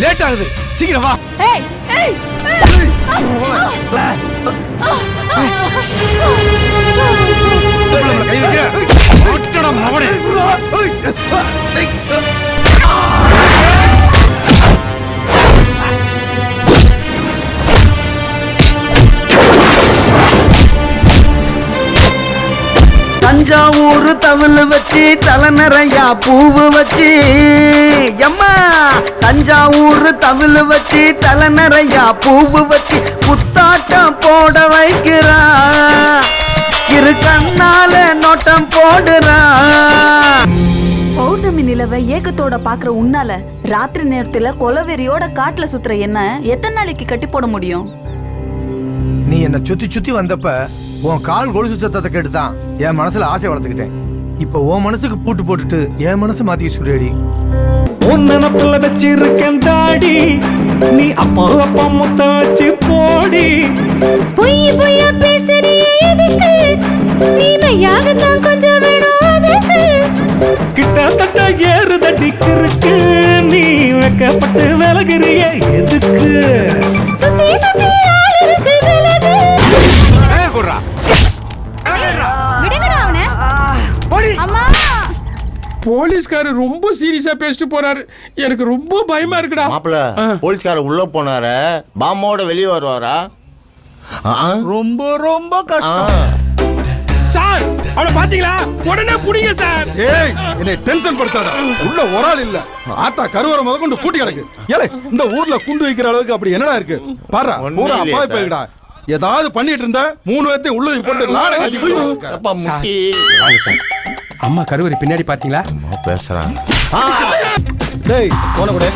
Late ஆகுது, சீக்கிரம் வா. ஏய் ஏய் கை வைக்க ஓட்டடா மவனே. தஞ்சாவூர் தவிழ் வச்சு தலை நிறையா பூவு வச்சு எம்மா தஞ்சாவூர் தவிழ் வச்சு தலை நிறையா பூவு வச்சு புத்தாட்டம் போட வைக்கிறா, இரு கண்ணால நோட்டம் போடுறா. பௌர்ணமி நிலவை ஏக்கத்தோட பாக்குற உன்னால ராத்திரி நேரத்துல கொலவெறியோட காட்டுல சுத்துற என்ன எத்தனை நாளைக்கு கட்டி போட முடியும்? நீ என்ன சுத்தி சுத்தி வந்தப்ப உன் கால் கொலுசு சத்தத்தை கேட்டுதான் என் மனசுல ஆசை வளர்த்துக்கிட்டேன். இப்ப உன் மனசுக்கு பூட்டு போட்டுட்டு என் மனசு மாத்தி சுரேடி. உன் நினப்புல வச்சிருக்கேன் தாடி, நீ அப்பா அப்பா முத்த வச்சு போடி. பொய் பொய்யா பேசுறியே எதுக்கு, நீ மையாகத்தான் கொஞ்சம் வேணும் அதுக்கு. கிட்டத்தட்ட ஏறுதடி கிறுக்கு, நீ வைக்கப்பட்டு விலகிறிய எதுக்கு? சுத்தி சுத்தி ஆள் இருக்கு விலகு. விடுங்கடா அவனை. அம்மா போலீஸ்காரர் ரொம்ப சீரியஸா பேசிட்டு போறாரு, எனக்கு ரொம்ப பயமா இருக்குடா. மாப்பிள்ள, போலீஸ்காரர் உள்ள போனார பாம்போட வெளியே வருவாரா? ரொம்ப ரொம்ப கஷ்டம் சார். அவளை பாத்தீங்களா? உடனே புடிங்க சார். ஏய், என்னை டென்ஷன் படுத்தாத. உள்ள ஒரு ஆள் இல்ல, ஆத்தா கருவறை முத கொண்டு கூட்டி கிடக்கு. ஏலே, இந்த ஊர்ல குண்டு வைக்கிற அளவுக்கு அப்படி என்னடா இருக்கு பாரு. பூரா அப்பாவி போய்டா. ஏதாவது பண்ணிட்டு இருந்த 3 பேர்த்தையும் உள்ள போட்டு லாட கட்டி. அம்மா கருவறை பின்னாடி பாத்தீங்களா? பேசுறான். டேய் போன கூட